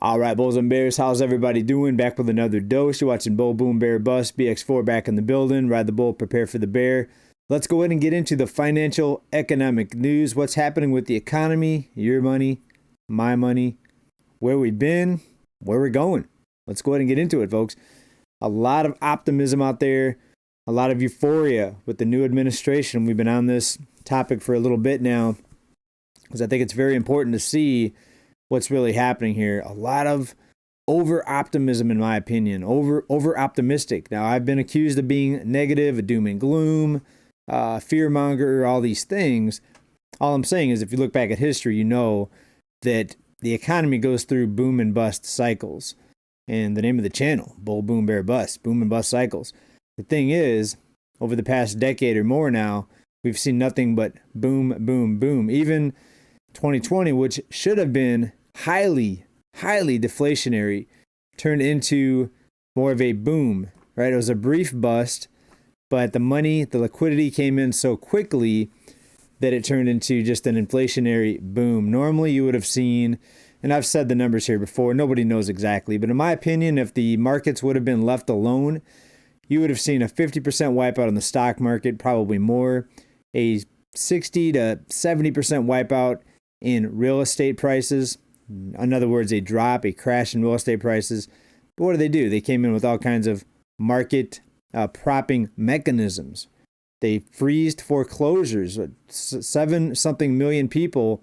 All right, Bulls and Bears, how's everybody doing? Back with another dose. You're watching Bull, Boom, Bear, Bust. BX4 back in the building. Ride the bull, prepare for the bear. Let's go ahead and get into the financial economic news. What's happening with the economy, your money, my money, where we've been, where we're going. Let's go ahead and get into it, folks. A lot of optimism out there, a lot of euphoria with the new administration. We've been on this topic for a little bit now because I think it's very important to see what's really happening here. A lot of over optimism, in my opinion, over optimistic. Now, I've been accused of being negative, a doom and gloom, fear monger, all these things. All I'm saying is if you look back at history, you know that the economy goes through boom and bust cycles. And the name of the channel, Bull, Boom, Bear, Bust, boom and bust cycles. The thing is, over the past decade or more now, we've seen nothing but boom, boom, boom. Even 2020, which should have been highly deflationary, turned into more of a boom, right? It was a brief bust, but the liquidity came in so quickly that it turned into just an inflationary boom. Normally you would have seen, and I've said the numbers here before, nobody knows exactly, but in my opinion, if the markets would have been left alone, you would have seen a 50% wipeout in the stock market, probably more, a 60 to 70% wipeout in real estate prices. In other words, a crash in real estate prices. But what do? They came in with all kinds of market propping mechanisms. They freezed foreclosures. 7-something million people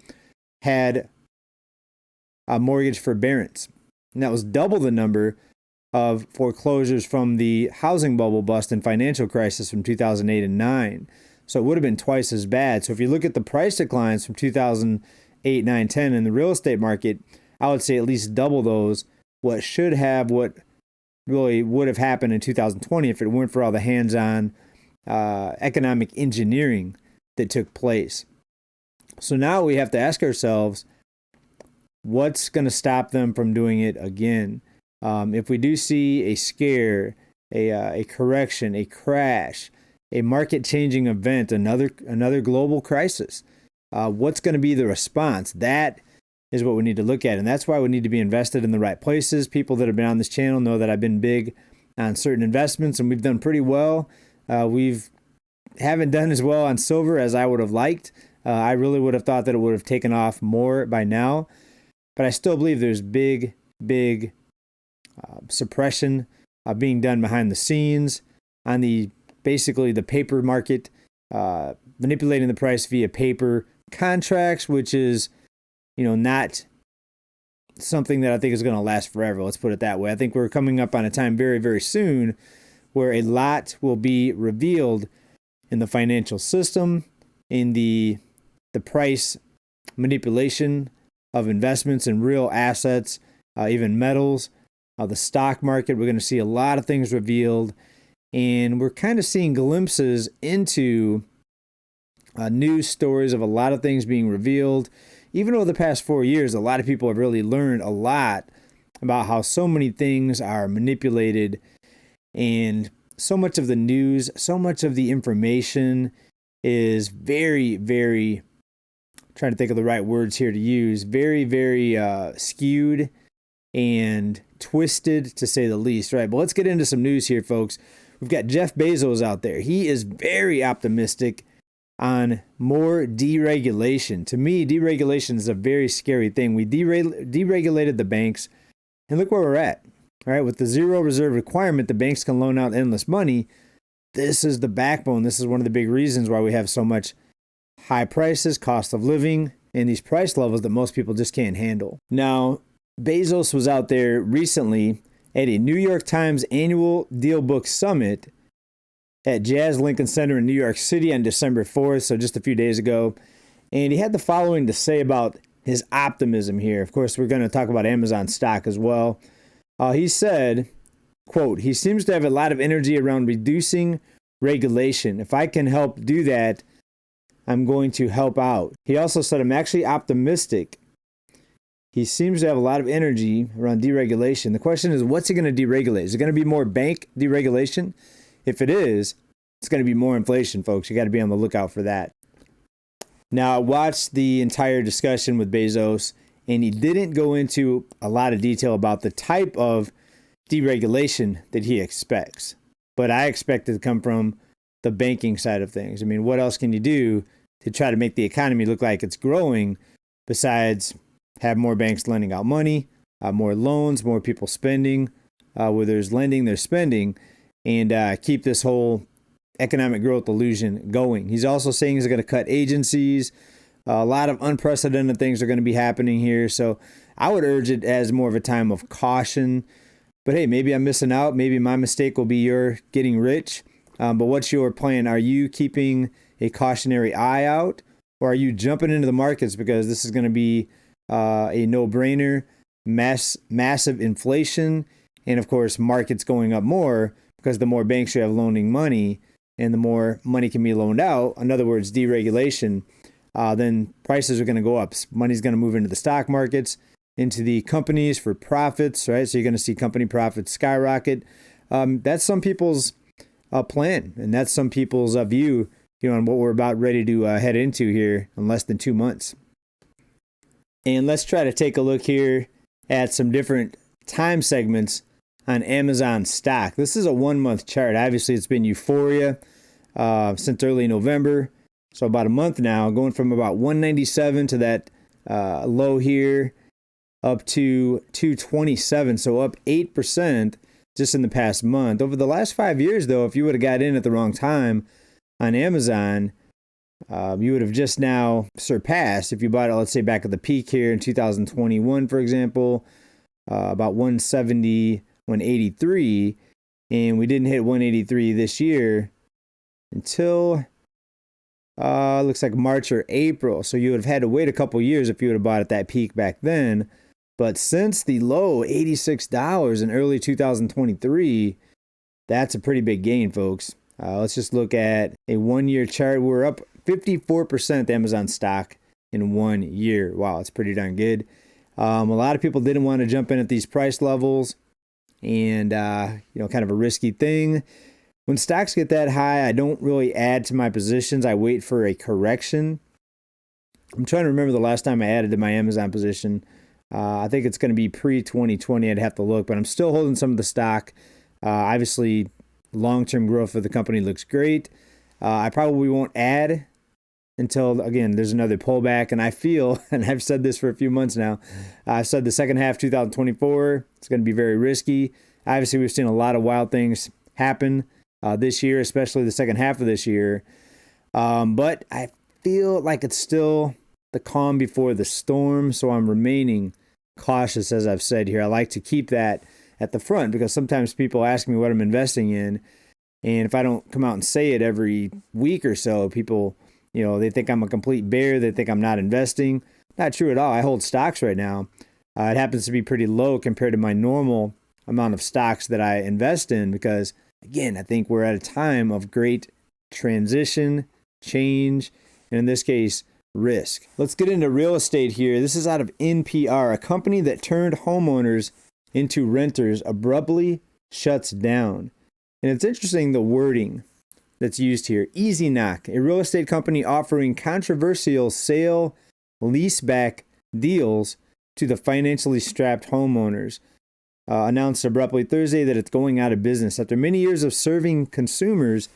had a mortgage forbearance. And that was double the number of foreclosures from the housing bubble bust and financial crisis from 2008 and 9. So it would have been twice as bad. So if you look at the price declines from 2008, 9, 10 in the real estate market, I would say at least double those. What really would have happened in 2020 if it weren't for all the hands-on economic engineering that took place. So now we have to ask ourselves, what's going to stop them from doing it again? If we do see a scare, a correction, a crash, a market-changing event, another global crisis, what's going to be the response? That is what we need to look at, and that's why we need to be invested in the right places. People that have been on this channel know that I've been big on certain investments, and we've done pretty well. Haven't done as well on silver as I would have liked. I really would have thought that it would have taken off more by now, but I still believe there's big suppression being done behind the scenes on basically the paper market, manipulating the price via paper contracts, which is, not something that I think is going to last forever. Let's put it that way. I think we're coming up on a time very, very soon where a lot will be revealed in the financial system, in the price manipulation of investments in real assets, even metals, the stock market. We're going to see a lot of things revealed, and we're kind of seeing glimpses into news stories of a lot of things being revealed. Even over the past 4 years, a lot of people have really learned a lot about how so many things are manipulated, and so much of the news, so much of the information is very, very, trying to think of the right words here to use, very, very skewed and twisted, to say the least, right? But let's get into some news here, folks. We've got Jeff Bezos out there. He is very optimistic on more deregulation. To me, deregulation is a very scary thing. We deregulated the banks, and look where we're at. All right, with the zero reserve requirement, the banks can loan out endless money. This is the backbone. This is one of the big reasons why we have so much high prices, cost of living, and these price levels that most people just can't handle. Now, Bezos was out there recently at a New York Times annual Deal Book Summit at Jazz Lincoln Center in New York City on December 4th, so just a few days ago. And he had the following to say about his optimism here. Of course, we're going to talk about Amazon stock as well. He said, quote, he seems to have a lot of energy around reducing regulation. If I can help do that, I'm going to help out. He also said, I'm actually optimistic. He seems to have a lot of energy around deregulation. The question is, what's he going to deregulate? Is it going to be more bank deregulation? If it is, it's going to be more inflation, folks. You got to be on the lookout for that. Now, I watched the entire discussion with Bezos, And he didn't go into a lot of detail about the type of deregulation that he expects. But I expect it to come from the banking side of things. I mean, what else can you do to try to make the economy look like it's growing besides have more banks lending out money, more loans, more people spending? Where there's lending, there's spending, and keep this whole economic growth illusion going. He's also saying he's going to cut agencies. A lot of unprecedented things are going to be happening here. So I would urge it as more of a time of caution. But hey, maybe I'm missing out. Maybe my mistake will be your getting rich. But what's your plan? Are you keeping a cautionary eye out? Or are you jumping into the markets because this is going to be a no-brainer, massive inflation, and of course, markets going up more because the more banks you have loaning money and the more money can be loaned out, in other words, deregulation, then prices are going to go up. Money's going to move into the stock markets, into the companies for profits, right? So you're going to see company profits skyrocket. That's some people's plan, and that's some people's view, on what we're about ready to head into here in less than 2 months. And let's try to take a look here at some different time segments on Amazon stock. This is a 1 month chart. Obviously, it's been euphoria since early November. So about a month now, going from about 197 to that low here up to 227. So up 8% just in the past month. Over the last 5 years, though, if you would have got in at the wrong time on Amazon, you would have just now surpassed, if you bought it, let's say back at the peak here in 2021, for example, about 170, 183, and we didn't hit 183 this year until looks like March or April. So you would have had to wait a couple years if you would have bought at that peak back then. But since the low $86 in early 2023, that's a pretty big gain, folks. Let's just look at a 1 year chart. We're up 54% Amazon stock in 1 year. Wow, it's pretty darn good. A lot of people didn't want to jump in at these price levels, and kind of a risky thing. When stocks get that high, I don't really add to my positions. I wait for a correction. I'm trying to remember the last time I added to my Amazon position. I think it's going to be pre-2020. I'd have to look, but I'm still holding some of the stock. Obviously, long-term growth for the company looks great. I probably won't add until, again, there's another pullback. And I feel, and I've said this for a few months now, I've said the second half 2024, it's going to be very risky. Obviously, we've seen a lot of wild things happen this year, especially the second half of this year. But I feel like it's still the calm before the storm, so I'm remaining cautious, as I've said here. I like to keep that at the front because sometimes people ask me what I'm investing in, and if I don't come out and say it every week or so, people, they think I'm a complete bear. They think I'm not investing. Not true at all. I hold stocks right now. It happens to be pretty low compared to my normal amount of stocks that I invest in because, again, I think we're at a time of great transition, change, and in this case, risk. Let's get into real estate here. This is out of NPR. A company that turned homeowners into renters abruptly shuts down. And it's interesting the wording that's used here. Easy Knock, a real estate company offering controversial sale leaseback deals to the financially strapped homeowners, announced abruptly Thursday that it's going out of business. After many years of serving consumers,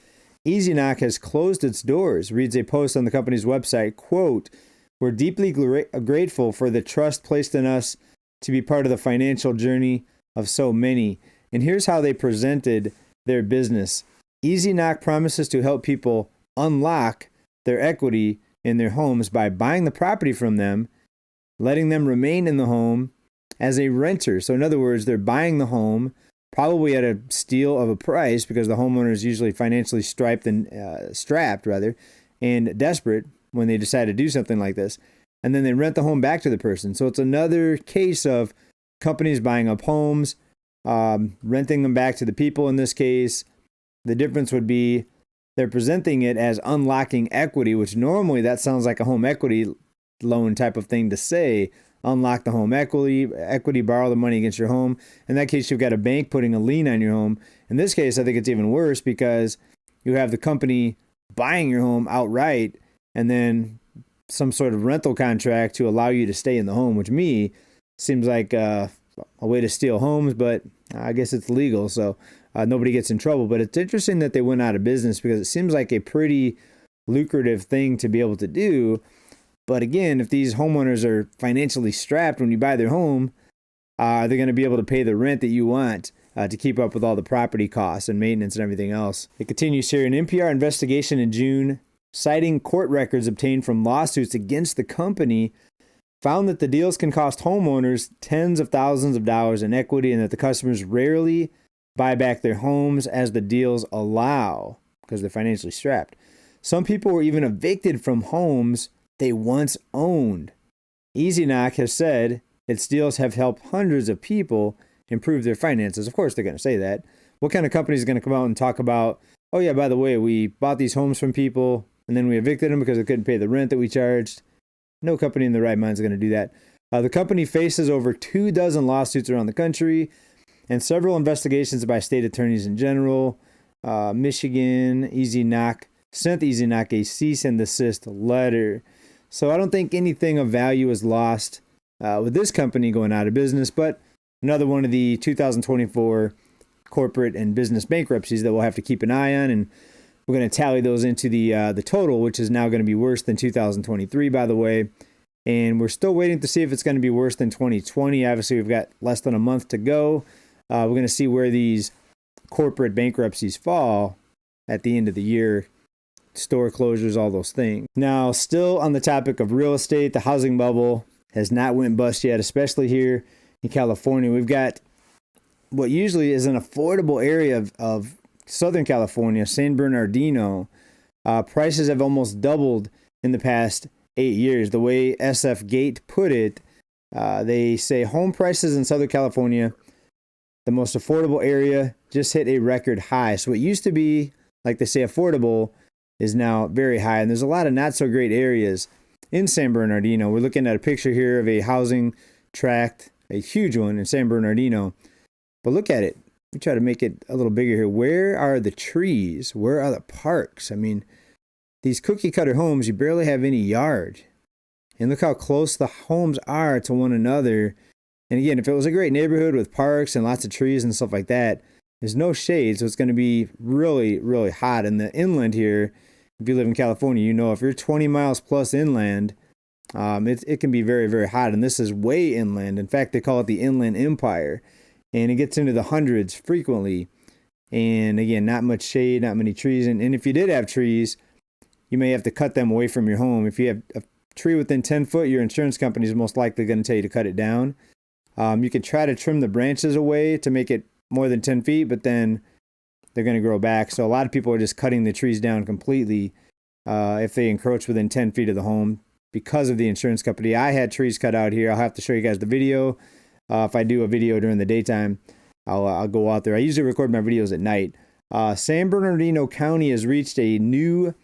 Easy Knock has closed its doors, reads a post on the company's website. Quote, "We're deeply grateful for the trust placed in us to be part of the financial journey of so many." And here's how they presented their business. Easy Knock promises to help people unlock their equity in their homes by buying the property from them, letting them remain in the home as a renter. So in other words, they're buying the home, probably at a steal of a price because the homeowner is usually financially strapped and desperate when they decide to do something like this. And then they rent the home back to the person. So it's another case of companies buying up homes, renting them back to the people in this case. The difference would be they're presenting it as unlocking equity, which normally that sounds like a home equity loan type of thing to say. Unlock the home equity, borrow the money against your home. In that case, you've got a bank putting a lien on your home. In this case, I think it's even worse because you have the company buying your home outright and then some sort of rental contract to allow you to stay in the home, which me seems like a way to steal homes, but I guess it's legal, so nobody gets in trouble. But it's interesting that they went out of business because it seems like a pretty lucrative thing to be able to do. But again, if these homeowners are financially strapped when you buy their home, are they going to be able to pay the rent that you want to keep up with all the property costs and maintenance and everything else? It continues here. An NPR investigation in June, citing court records obtained from lawsuits against the company, found that the deals can cost homeowners tens of thousands of dollars in equity and that the customers rarely buy back their homes as the deals allow because they're financially strapped. Some people were even evicted from homes they once owned. Easy Knock has said its deals have helped hundreds of people improve their finances. Of course, they're going to say that. What kind of company is going to come out and talk about, oh yeah, by the way, we bought these homes from people and then we evicted them because they couldn't pay the rent that we charged? No company in their right mind is going to do that. The company faces over 24 lawsuits around the country and several investigations by state attorneys in general. Michigan, Easy Knock sent Easy Knock a cease and desist letter. So I don't think anything of value is lost with this company going out of business, but another one of the 2024 corporate and business bankruptcies that we'll have to keep an eye on, and we're going to tally those into the total, which is now going to be worse than 2023, by the way. And we're still waiting to see if it's going to be worse than 2020. Obviously, we've got less than a month to go. We're going to see where these corporate bankruptcies fall at the end of the year. Store closures, all those things. Now, still on the topic of real estate, the housing bubble has not went bust yet, especially here in California. We've got what usually is an affordable area of Southern California, San Bernardino. Prices have almost doubled in the past 8 years. The way SF Gate put it, they say home prices in Southern California, the most affordable area, just hit a record high. So it used to be, like they say, affordable is now very high. And there's a lot of not so great areas in San Bernardino. We're looking at a picture here of a housing tract, a huge one in San Bernardino. But look at it. We try to make it a little bigger here. Where are the trees? Where are the parks? I mean, these cookie cutter homes, you barely have any yard. And look how close the homes are to one another. And again, if it was a great neighborhood with parks and lots of trees and stuff like that, there's no shade, so it's going to be really, really hot. In the inland here, if you live in California, you know if you're 20 miles plus inland, it can be very, very hot. And this is way inland. In fact, they call it the Inland Empire. And it gets into the hundreds frequently. And again, not much shade, not many trees. And if you did have trees, you may have to cut them away from your home. If you have a tree within 10 foot, your insurance company is most likely going to tell you to cut it down. You could try to trim the branches away to make it more than 10 feet, but then they're going to grow back. So a lot of people are just cutting the trees down completely if they encroach within 10 feet of the home because of the insurance company. I had trees cut out here. I'll have to show you guys the video. If I do a video during the daytime, I'll go out there. I usually record my videos at night. San Bernardino County has reached a new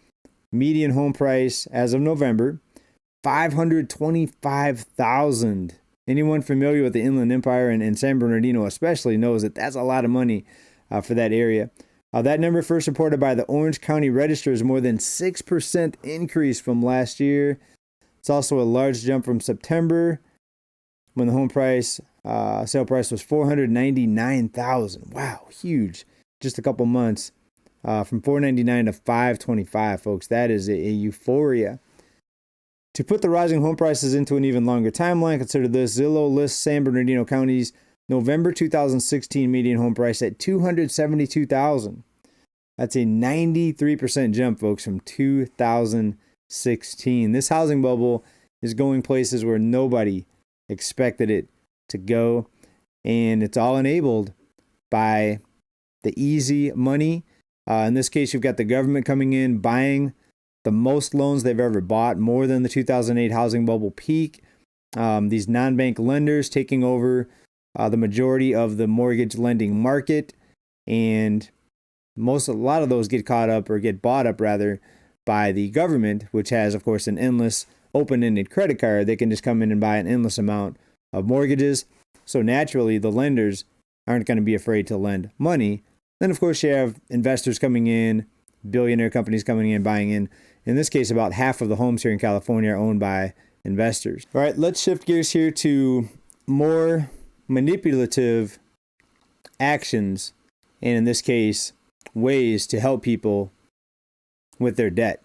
median home price as of November, $525,000. Anyone familiar with the Inland Empire and San Bernardino especially knows that that's a lot of money for that area. That number first reported by the Orange County Register is more than 6% increase from last year. It's also a large jump from September when the home price, sale price was $499,000. Wow, huge. Just a couple months from $499 to $525, folks. That is a euphoria. To put the rising home prices into an even longer timeline, consider this. Zillow lists San Bernardino County's November 2016 median home price at $272,000. That's a 93% jump, folks, from 2016. This housing bubble is going places where nobody expected it to go, and it's all enabled by the easy money. In this case, you've got the government coming in, buying the most loans they've ever bought, more than the 2008 housing bubble peak. These non-bank lenders taking over the majority of the mortgage lending market, and a lot of those get bought up by the government, which has, of course, an endless open-ended credit card. They can just come in and buy an endless amount of mortgages. So naturally, the lenders aren't going to be afraid to lend money. Then, of course, you have investors coming in, billionaire companies coming in, buying in, In this case, about half of the homes here in California are owned by investors. All right, let's shift gears here to more manipulative actions, and in this case, ways to help people with their debt.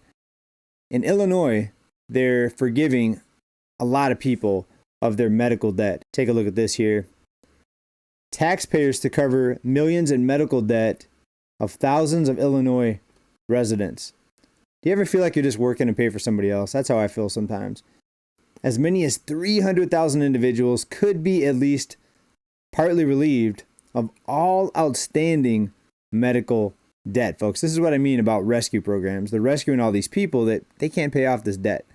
In Illinois, they're forgiving a lot of people of their medical debt. Take a look at this here. Taxpayers to cover millions in medical debt of thousands of Illinois residents. Do you ever feel like you're just working to pay for somebody else? That's how I feel sometimes. As many as 300,000 individuals could be at least partly relieved of all outstanding medical debt, folks. This is what I mean about rescue programs. They're rescuing all these people that they can't pay off this debt.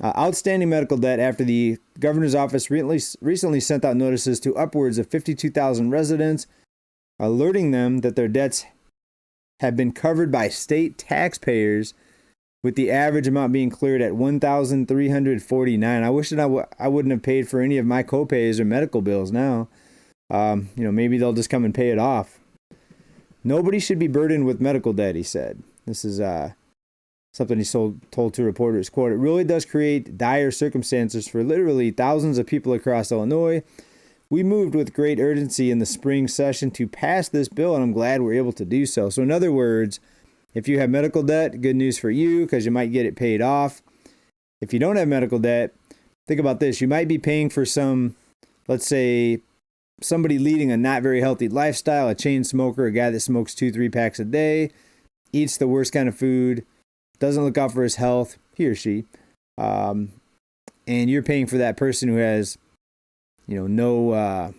Outstanding medical debt after the governor's office recently sent out notices to upwards of 52,000 residents, alerting them that their debts have been covered by state taxpayers, with the average amount being cleared at $1,349. I wish that I wouldn't have paid for any of my copays or medical bills now. Maybe they'll just come and pay it off. Nobody should be burdened with medical debt, he said. This is something he told to reporters. Quote, "It really does create dire circumstances for literally thousands of people across Illinois. We moved with great urgency in the spring session to pass this bill, and I'm glad we're able to do so." So in other words, if you have medical debt, good news for you because you might get it paid off. If you don't have medical debt, think about this. You might be paying for some, let's say, somebody leading a not very healthy lifestyle, a chain smoker, a guy that smokes 2-3 packs a day, eats the worst kind of food, doesn't look out for his health, he or she, and you're paying for that person who has, no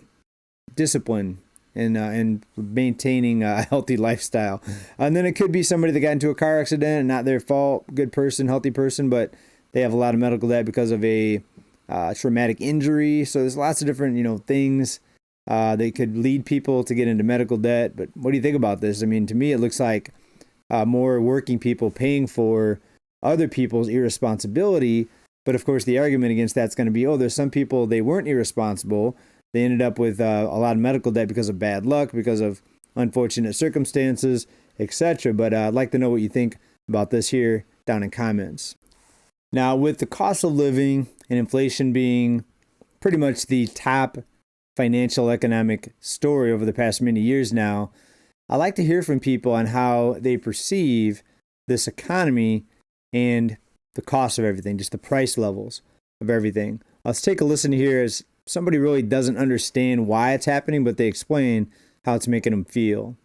discipline in maintaining a healthy lifestyle. And then it could be somebody that got into a car accident and not their fault, good person, healthy person, but they have a lot of medical debt because of a traumatic injury. So there's lots of different, things that could lead people to get into medical debt. But what do you think about this? I mean, to me, it looks like more working people paying for other people's irresponsibility. But of course, the argument against that's going to be, there's some people, they weren't irresponsible. They ended up with a lot of medical debt because of bad luck, because of unfortunate circumstances, etc. But I'd like to know what you think about this here down in comments. Now, with the cost of living and inflation being pretty much the top financial economic story over the past many years now, I like to hear from people on how they perceive this economy and the cost of everything, just the price levels of everything. Let's take a listen here as somebody really doesn't understand why it's happening, but they explain how it's making them feel.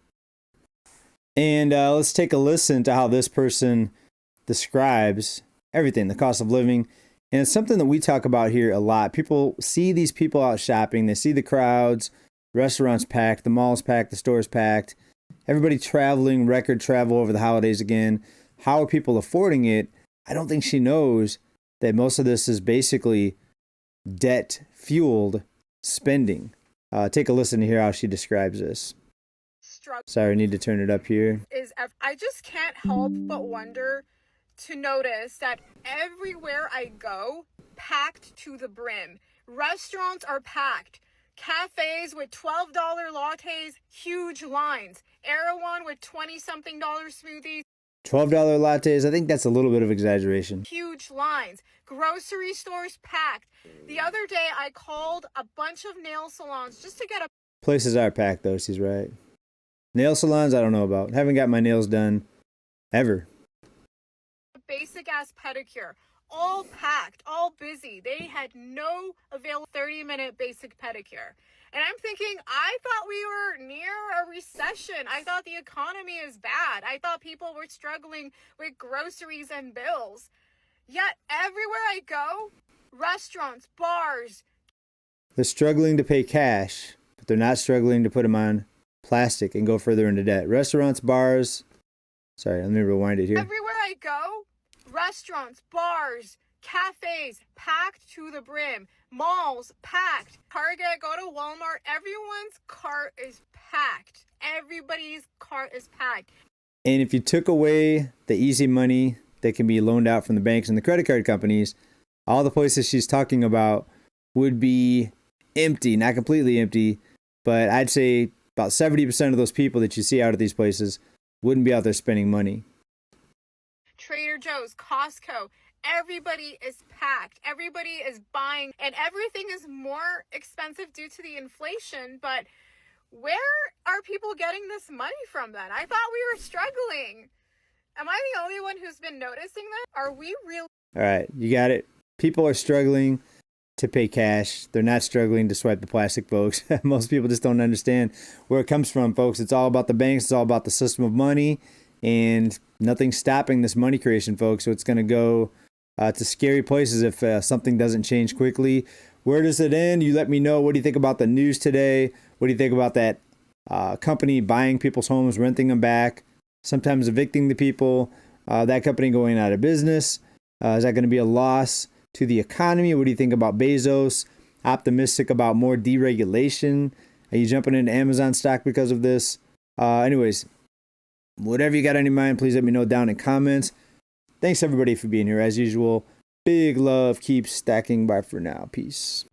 And let's take a listen to how this person describes everything, the cost of living. And it's something that we talk about here a lot. People see these people out shopping. They see the crowds, restaurants packed, the malls packed, the stores packed, everybody traveling, record travel over the holidays again. How are people affording it? I don't think she knows that most of this is basically debt-fueled spending. Take a listen to hear how she describes this. Sorry, I need to turn it up here. I just can't help but wonder to notice that everywhere I go, packed to the brim. Restaurants are packed. Cafes with $12 lattes, huge lines. Erewhon with $20-something smoothies. $12 lattes, I think that's a little bit of exaggeration. Huge lines. Grocery stores packed. The other day I called a bunch of nail salons just to get a... Places are packed though, she's right. Nail salons, I don't know about. Haven't got my nails done ever. Basic ass pedicure. All packed, all busy. They had no available 30-minute basic pedicure. And I'm thinking, I thought we were near a recession. I thought the economy is bad. I thought people were struggling with groceries and bills. Yet everywhere I go, restaurants, bars. They're struggling to pay cash, but they're not struggling to put them on plastic and go further into debt. Restaurants, bars. Sorry, let me rewind it here. Everywhere I go, restaurants, bars, cafes, packed to the brim. Malls, packed. Target, go to Walmart. Everyone's cart is packed. Everybody's cart is packed. And if you took away the easy money that can be loaned out from the banks and the credit card companies, all the places she's talking about would be empty, not completely empty, but I'd say about 70% of those people that you see out at these places wouldn't be out there spending money. Trader Joe's, Costco, everybody is packed. Everybody is buying, and everything is more expensive due to the inflation. But where are people getting this money from then? I thought we were struggling. Am I the only one who's been noticing that? Are we really? All right, you got it. People are struggling to pay cash. They're not struggling to swipe the plastic, folks. Most people just don't understand where it comes from, folks. It's all about the banks. It's all about the system of money, and nothing's stopping this money creation, folks. So it's going to go to scary places if something doesn't change quickly. Where does it end? You let me know. What do you think about the news today? What do you think about that company buying people's homes, renting them back, sometimes evicting the people, that company going out of business? Is that going to be a loss to the economy? What do you think about Bezos? Optimistic about more deregulation? Are you jumping into Amazon stock because of this? Anyways, whatever you got on your mind, please let me know down in comments. Thanks everybody for being here as usual. Big love. Keep stacking. Bye for now. Peace.